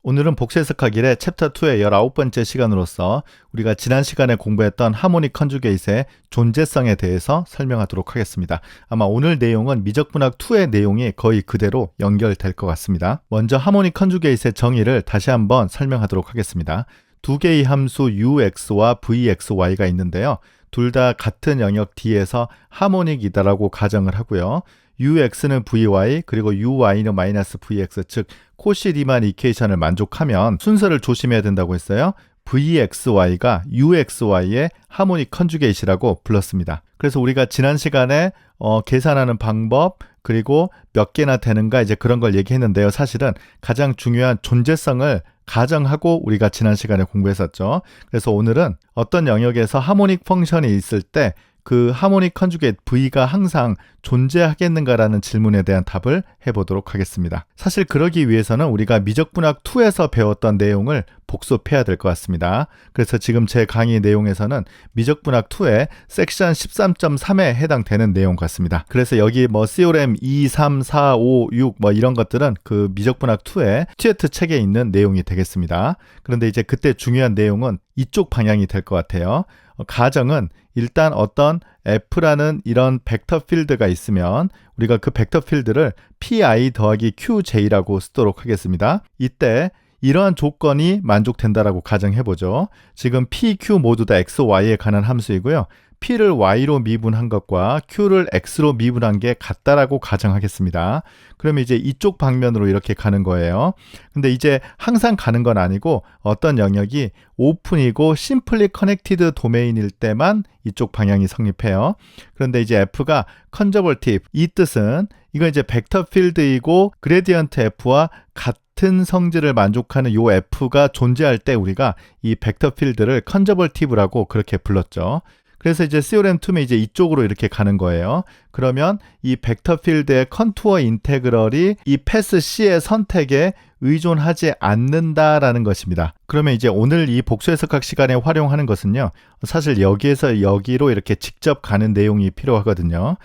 오늘은 복수해석하기의 챕터 2의 19번째 시간으로서 우리가 지난 시간에 공부했던 하모닉 컨주게이트의 존재성에 대해서 설명하도록 하겠습니다. 아마 오늘 내용은 미적분학 2의 내용이 거의 그대로 연결될 것 같습니다. 먼저 하모닉 컨주게이트의 정의를 다시 한번 설명하도록 하겠습니다. 두 개의 함수 ux와 vxy가 있는데요. 둘 다 같은 영역 D에서 하모닉이다라고 가정을 하고요. ux는 vy 그리고 uy는 마이너스 vx 즉 코시 리만 이퀘이션을 만족하면 순서를 조심해야 된다고 했어요. vxy가 uxy의 하모닉 컨주게이트라고 불렀습니다. 그래서 우리가 지난 시간에 계산하는 방법 그리고 몇 개나 되는가 이제 그런 걸 얘기했는데요. 사실은 가장 중요한 존재성을 가정하고 우리가 지난 시간에 공부했었죠. 그래서 오늘은 어떤 영역에서 하모닉 펑션이 있을 때 그 하모닉 컨주게이트 V가 항상 존재하겠는가라는 질문에 대한 답을 해보도록 하겠습니다. 사실 그러기 위해서는 우리가 미적분학 2에서 배웠던 내용을 복습해야 될 것 같습니다. 그래서 지금 제 강의 내용에서는 미적분학 2의 섹션 13.3에 해당되는 내용 같습니다. 그래서 여기 뭐 theorem 2, 3, 4, 5, 6 뭐 이런 것들은 그 미적분학 2의 튜에트 책에 있는 내용이 되겠습니다. 그런데 이제 그때 중요한 내용은 이쪽 방향이 될 것 같아요. 가정은 일단 어떤 F라는 이런 벡터 필드가 있으면 우리가 그 벡터 필드를 PI 더하기 QJ라고 쓰도록 하겠습니다. 이때 이러한 조건이 만족된다라고 가정해보죠. 지금 P, Q 모두 다 X, Y에 관한 함수이고요. P를 Y로 미분한 것과 Q를 X로 미분한 게 같다라고 가정하겠습니다. 그러면 이제 이쪽 방면으로 이렇게 가는 거예요. 근데 이제 항상 가는 건 아니고 어떤 영역이 오픈이고 심플리 커넥티드 도메인일 때만 이쪽 방향이 성립해요. 그런데 이제 F가 컨저버티브 이 뜻은 이건 이제 벡터 필드이고 그레디언트 F와 같은 성질을 만족하는 요 F가 존재할 때 우리가 이 벡터 필드를 컨저버티브라고 그렇게 불렀죠. 그래서 이제 theorem 2면 이제 이쪽으로 이렇게 가는 거예요. 그러면 이 벡터 필드의 컨투어 인테그럴이 이 패스 C의 선택에 의존하지 않는다라는 것입니다. 그러면 이제 오늘 이 복수해석학 시간에 활용하는 것은요. 사실 여기에서 여기로 이렇게 직접 가는 내용이 필요하거든요.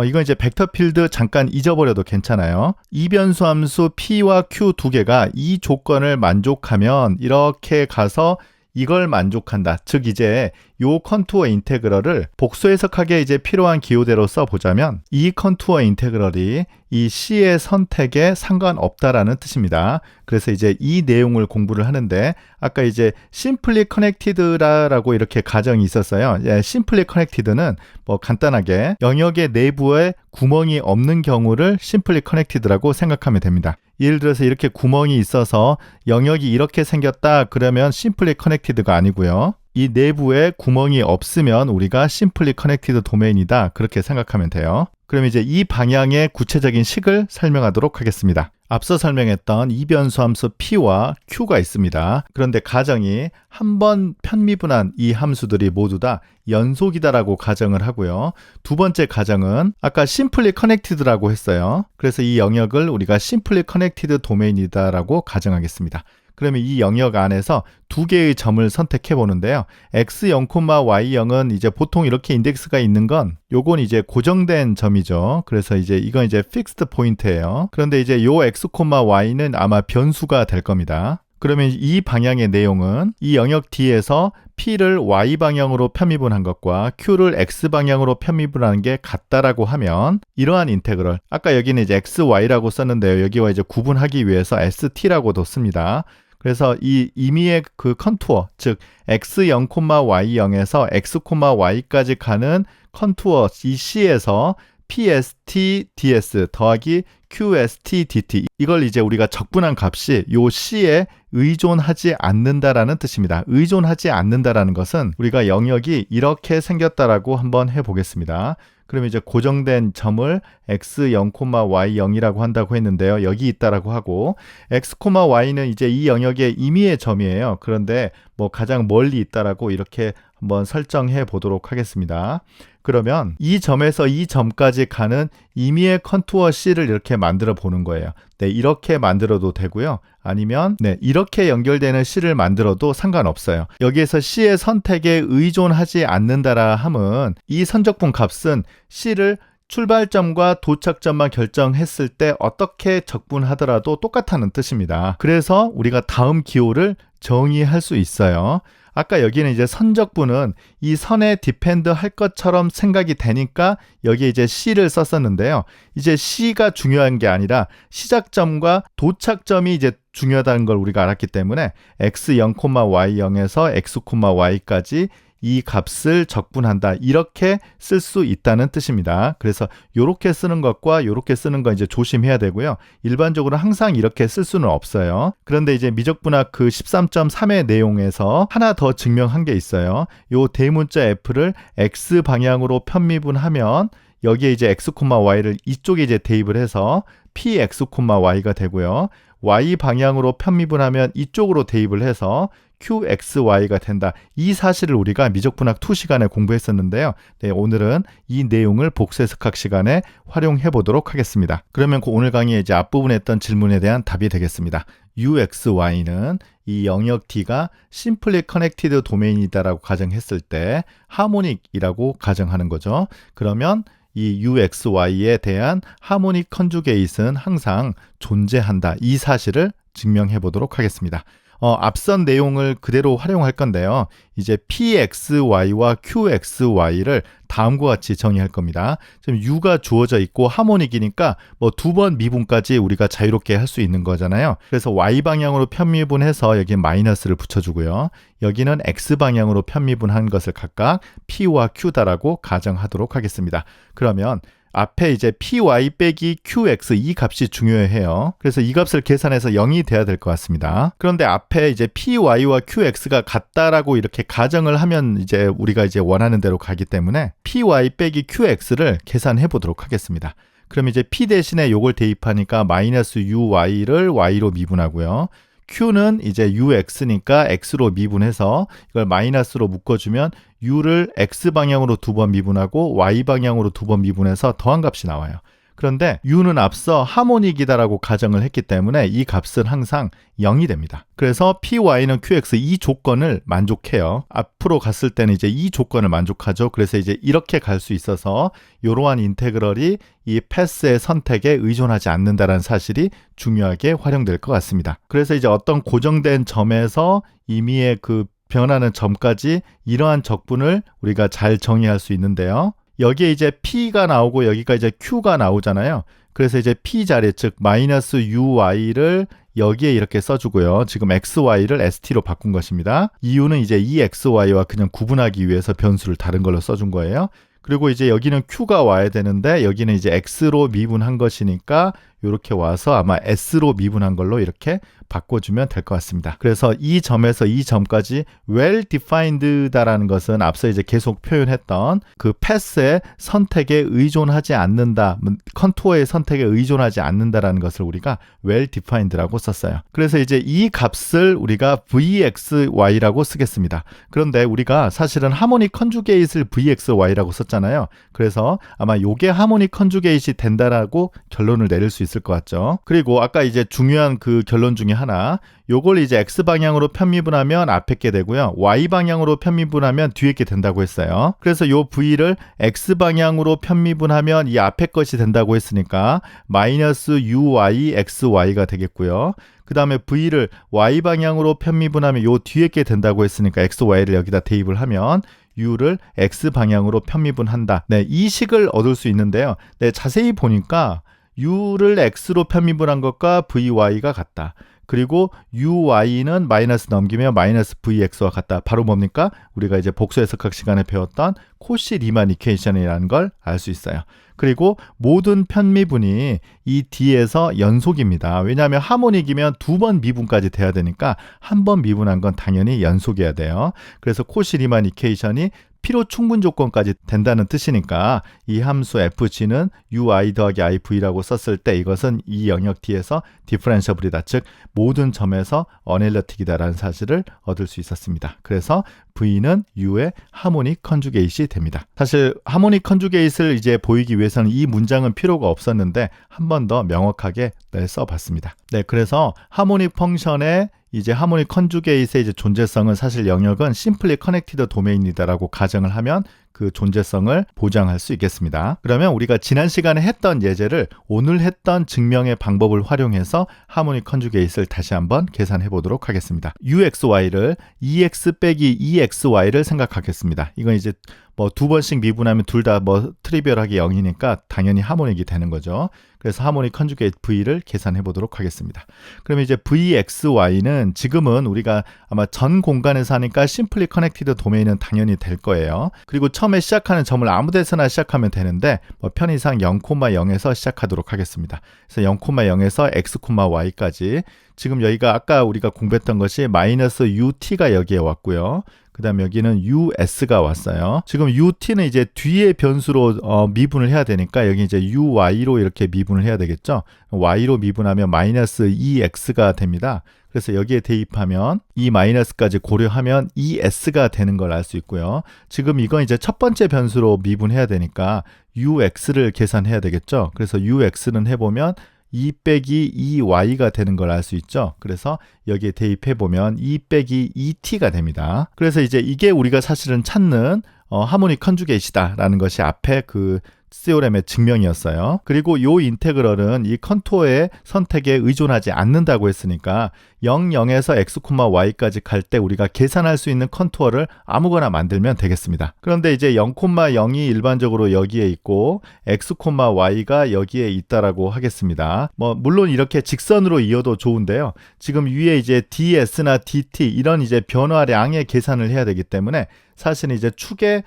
이건 이제 벡터 필드 잠깐 잊어버려도 괜찮아요. 이변수 함수 P와 Q 두 개가 이 조건을 만족하면 이렇게 가서 이걸 만족한다. 즉 이제 요 컨투어 인테그럴을 복수 해석하기에 이제 필요한 기호대로 써보자면 이 컨투어 인테그럴이 이 C의 선택에 상관없다라는 뜻입니다. 그래서 이제 이 내용을 공부를 하는데 아까 이제 심플리 커넥티드라고 이렇게 가정이 있었어요. 심플리 커넥티드는 뭐 간단하게 영역의 내부에 구멍이 없는 경우를 심플리 커넥티드라고 생각하면 됩니다. 예를 들어서 이렇게 구멍이 있어서 영역이 이렇게 생겼다 그러면 심플리 커넥티드가 아니고요. 이 내부에 구멍이 없으면 우리가 심플리 커넥티드 도메인이다 그렇게 생각하면 돼요. 그럼 이제 이 방향의 구체적인 식을 설명하도록 하겠습니다. 앞서 설명했던 이변수 함수 P와 Q가 있습니다. 그런데 가정이 한 번 편미분한 이 함수들이 모두 다 연속이다라고 가정을 하고요. 두 번째 가정은 아까 심플리 커넥티드라고 했어요. 그래서 이 영역을 우리가 심플리 커넥티드 도메인이다라고 가정하겠습니다. 그러면 이 영역 안에서 두 개의 점을 선택해 보는데요. x0, y0은 이제 보통 이렇게 인덱스가 있는 건 요건 이제 고정된 점이죠. 그래서 이제 이건 이제 픽스드 포인트예요. 그런데 이제 요 x, y는 아마 변수가 될 겁니다. 그러면 이 방향의 내용은 이 영역 D에서 P를 Y 방향으로 편미분한 것과 Q를 X 방향으로 편미분하는 게 같다라고 하면 이러한 인테그럴, 아까 여기는 이제 XY라고 썼는데요. 여기와 이제 구분하기 위해서 ST라고도 씁니다. 그래서 이 임의의 그 컨투어, 즉 x0, y0에서 x, y까지 가는 컨투어 이 C에서 PST, DS 더하기 QST, DT 이걸 이제 우리가 적분한 값이 요 C에 의존하지 않는다라는 뜻입니다. 의존하지 않는다라는 것은 우리가 영역이 이렇게 생겼다라고 한번 해보겠습니다. 그러면 이제 고정된 점을 x0, y0이라고 한다고 했는데요. 여기 있다라고 하고 x, y는 이제 이 영역의 임의의 점이에요. 그런데 뭐 가장 멀리 있다라고 이렇게 한번 설정해 보도록 하겠습니다. 그러면 이 점에서 이 점까지 가는 임의의 컨투어 C를 이렇게 만들어 보는 거예요. 네, 이렇게 만들어도 되고요. 아니면 이렇게 연결되는 C를 만들어도 상관없어요. 여기에서 C의 선택에 의존하지 않는다라 함은 이 선적분 값은 C를 출발점과 도착점만 결정했을 때 어떻게 적분하더라도 똑같다는 뜻입니다. 그래서 우리가 다음 기호를 정의할 수 있어요. 아까 여기는 이제 선적분은 이 선에 디펜드 할 것처럼 생각이 되니까 여기에 이제 C를 썼었는데요. 이제 C가 중요한 게 아니라 시작점과 도착점이 이제 중요하다는 걸 우리가 알았기 때문에 x0, y0에서 x, y까지 이 값을 적분한다. 이렇게 쓸 수 있다는 뜻입니다. 그래서 이렇게 쓰는 것과 이렇게 쓰는 거 이제 조심해야 되고요. 일반적으로 항상 이렇게 쓸 수는 없어요. 그런데 이제 미적분학 그 13.3의 내용에서 하나 더 증명한 게 있어요. 요 대문자 f를 x 방향으로 편미분하면 여기에 이제 x, y를 이쪽에 이제 대입을 해서 px, y가 되고요. y 방향으로 편미분하면 이쪽으로 대입을 해서 QXY가 된다. 이 사실을 우리가 미적분학 2 시간에 공부했었는데요. 네, 오늘은 이 내용을 복수해석학 시간에 활용해 보도록 하겠습니다. 그러면 오늘 강의의 이제 앞부분에 했던 질문에 대한 답이 되겠습니다. UXY는 이 영역 D가 심플리 커넥티드 도메인이다라고 가정했을 때 하모닉이라고 가정하는 거죠. 그러면 이 UXY에 대한 하모닉 컨주게이트는 항상 존재한다. 이 사실을 증명해 보도록 하겠습니다. 앞선 내용을 그대로 활용할 건데요. 이제 PXY와 QXY를 다음과 같이 정의할 겁니다. 지금 U가 주어져 있고 하모닉이니까 뭐 2번 미분까지 우리가 자유롭게 할 수 있는 거잖아요. 그래서 Y 방향으로 편미분해서 여기 마이너스를 붙여주고요. 여기는 X 방향으로 편미분한 것을 각각 P와 Q다라고 가정하도록 하겠습니다. 그러면 앞에 이제 py 빼기 qx 이 값이 중요해요. 그래서 이 값을 계산해서 0이 돼야 될 것 같습니다. 그런데 앞에 이제 py와 qx가 같다라고 이렇게 가정을 하면 이제 우리가 이제 원하는 대로 가기 때문에 py 빼기 qx를 계산해 보도록 하겠습니다. 그럼 이제 p 대신에 요걸 대입하니까 마이너스 uy를 y로 미분하고요. q는 이제 ux니까 x로 미분해서 이걸 마이너스로 묶어주면 u를 x방향으로 2번 미분하고 y방향으로 2번 미분해서 더한 값이 나와요. 그런데 u는 앞서 하모닉이다라고 가정을 했기 때문에 이 값은 항상 0이 됩니다. 그래서 py는 qx 이 조건을 만족해요. 앞으로 갔을 때는 이제 이 조건을 만족하죠. 그래서 이제 이렇게 갈 수 있어서 이러한 인테그럴이 이 패스의 선택에 의존하지 않는다는 사실이 중요하게 활용될 것 같습니다. 그래서 이제 어떤 고정된 점에서 임의의 그 변하는 점까지 이러한 적분을 우리가 잘 정의할 수 있는데요. 여기에 이제 P가 나오고 여기가 이제 Q가 나오잖아요. 그래서 이제 P 자리 즉 마이너스 UY를 여기에 이렇게 써주고요. 지금 XY를 ST로 바꾼 것입니다. 이유는 이제 이 XY와 그냥 구분하기 위해서 변수를 다른 걸로 써준 거예요. 그리고 이제 여기는 Q가 와야 되는데 여기는 이제 X로 미분한 것이니까 이렇게 와서 아마 S로 미분한 걸로 이렇게 바꿔주면 될 것 같습니다. 그래서 이 점에서 이 점까지 well defined다라는 것은 앞서 이제 계속 표현했던 그 패스의 선택에 의존하지 않는다, 컨투어의 선택에 의존하지 않는다라는 것을 우리가 well defined라고 썼어요. 그래서 이제 이 값을 우리가 VXY라고 쓰겠습니다. 그런데 우리가 사실은 하모닉 컨주게이트를 VXY라고 썼잖아요. 그래서 아마 요게 하모닉 컨주게이트이 된다라고 결론을 내릴 수 있을 것 같죠. 그리고 아까 이제 중요한 그 결론 중에 하나, 요걸 이제 X방향으로 편미분하면 앞에 게 되고요. Y방향으로 편미분하면 뒤에 게 된다고 했어요. 그래서 요 V를 X방향으로 편미분하면 이 앞에 것이 된다고 했으니까 마이너스 UY, XY가 되겠고요. 그 다음에 V를 Y방향으로 편미분하면 요 뒤에 게 된다고 했으니까 XY를 여기다 대입을 하면 U를 X방향으로 편미분한다. 네, 이 식을 얻을 수 있는데요. 네, 자세히 보니까 U를 X로 편미분한 것과 VY가 같다. 그리고 UY는 마이너스 넘기면 마이너스 VX와 같다. 바로 뭡니까? 우리가 이제 복수 해석학 시간에 배웠던 코시 리만 이퀘이션이라는 걸 알 수 있어요. 그리고 모든 편미분이 이 D에서 연속입니다. 왜냐하면 하모닉이면 2번 미분까지 돼야 되니까 한 번 미분한 건 당연히 연속이어야 돼요. 그래서 코시 리만 이퀘이션이 필요 충분 조건까지 된다는 뜻이니까 이 함수 fg는 ui 더하기 iv라고 썼을 때 이것은 이 영역 D에서 디퍼런셔블이다. 즉 모든 점에서 어넬러틱이다라는 사실을 얻을 수 있었습니다. 그래서 v는 u의 하모닉 컨주게이트이 됩니다. 사실 하모닉 컨주게이트를 이제 보이기 위해서는 이 문장은 필요가 없었는데 한 번 더 명확하게 써봤습니다. 네, 그래서 하모닉 펑션의 이제 하모닉 컨주게이트의 이제 존재성은 사실 영역은 심플리 커넥티드 도메인이다라고 가정을 하면 그 존재성을 보장할 수 있겠습니다. 그러면 우리가 지난 시간에 했던 예제를 오늘 했던 증명의 방법을 활용해서 하모닉 컨주게이트를 다시 한번 계산해 보도록 하겠습니다. uxy를 2x 빼기 2xy를 생각하겠습니다. 이건 이제 뭐 두 번씩 미분하면 둘 다 뭐 트리비얼하게 0이니까 당연히 하모닉이 되는 거죠. 그래서 하모닉 컨주게이트 v를 계산해 보도록 하겠습니다. 그러면 이제 vxy는 지금은 우리가 아마 전 공간에서 하니까 심플리 커넥티드 도메인은 당연히 될 거예요. 그리고 처음에 시작하는 점을 아무 데서나 시작하면 되는데 뭐 편의상 0,0에서 시작하도록 하겠습니다. 그래서 0,0에서 x, y까지 지금 여기가 아까 우리가 공부했던 것이 마이너스 ut가 여기에 왔고요. 그 다음 여기는 us가 왔어요. 지금 ut는 이제 뒤에 변수로 미분을 해야 되니까 여기 이제 uy로 이렇게 미분을 해야 되겠죠. y로 미분하면 마이너스 2x가 됩니다. 그래서 여기에 대입하면 이 마이너스까지 고려하면 2s가 되는 걸 알 수 있고요. 지금 이건 이제 첫 번째 변수로 미분해야 되니까 ux를 계산해야 되겠죠. 그래서 ux는 해보면 2 빼기 2y가 되는 걸 알 수 있죠. 그래서 여기에 대입해보면 2 빼기 2t가 됩니다. 그래서 이제 이게 우리가 사실은 찾는 하모닉 컨주게이트다 라는 것이 앞에 그 시오렘의 증명이었어요. 그리고 이 인테그럴은 이 컨투어의 선택에 의존하지 않는다고 했으니까 0, 0에서 x, y까지 갈 때 우리가 계산할 수 있는 컨투어를 아무거나 만들면 되겠습니다. 그런데 이제 0, 0이 일반적으로 여기에 있고 x, y가 여기에 있다라고 하겠습니다. 뭐 물론 이렇게 직선으로 이어도 좋은데요. 지금 위에 이제 ds나 dt 이런 이제 변화량의 계산을 해야 되기 때문에 사실은 이제 축의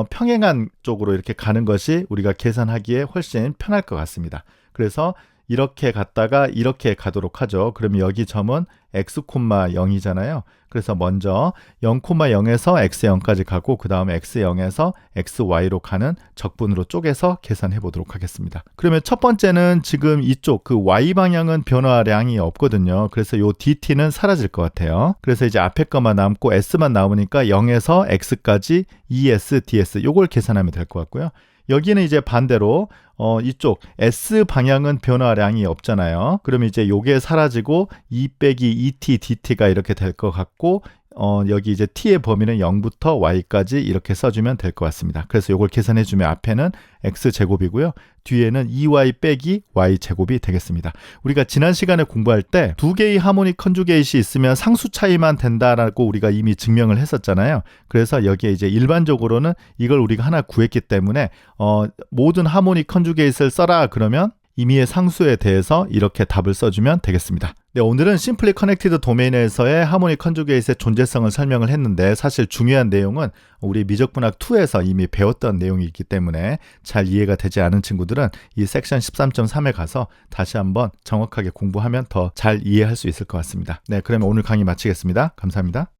평행한 쪽으로 이렇게 가는 것이 우리가 계산하기에 훨씬 편할 것 같습니다. 그래서 이렇게 갔다가 이렇게 가도록 하죠. 그러면 여기 점은 x, 0이잖아요. 그래서 먼저 0,0에서 x0까지 가고 그 다음에 x0에서 xy로 가는 적분으로 쪼개서 계산해 보도록 하겠습니다. 그러면 첫 번째는 지금 이쪽 그 y 방향은 변화량이 없거든요. 그래서 요 dt는 사라질 것 같아요. 그래서 이제 앞에 것만 남고 s만 남으니까 0에서 x까지 2s, ds 요걸 계산하면 될 것 같고요. 여기는 이제 반대로 이쪽 S 방향은 변화량이 없잖아요. 그러면 이제 요게 사라지고 2 빼기 2t dt가 이렇게 될 것 같고 여기 이제 t의 범위는 0부터 y까지 이렇게 써주면 될 것 같습니다. 그래서 요걸 계산해주면 앞에는 x제곱이고요. 뒤에는 2y 빼기 y제곱이 되겠습니다. 우리가 지난 시간에 공부할 때 두 개의 하모닉 컨주게이트이 있으면 상수 차이만 된다라고 우리가 이미 증명을 했었잖아요. 그래서 여기에 이제 일반적으로는 이걸 우리가 하나 구했기 때문에 모든 하모닉 컨주게이트를 써라 그러면 임의의 상수에 대해서 이렇게 답을 써주면 되겠습니다. 네, 오늘은 심플리 커넥티드 도메인에서의 하모닉 컨주게이트의 존재성을 설명을 했는데 사실 중요한 내용은 우리 미적분학 2에서 이미 배웠던 내용이 있기 때문에 잘 이해가 되지 않은 친구들은 이 섹션 13.3에 가서 다시 한번 정확하게 공부하면 더 잘 이해할 수 있을 것 같습니다. 네, 그러면 오늘 강의 마치겠습니다. 감사합니다.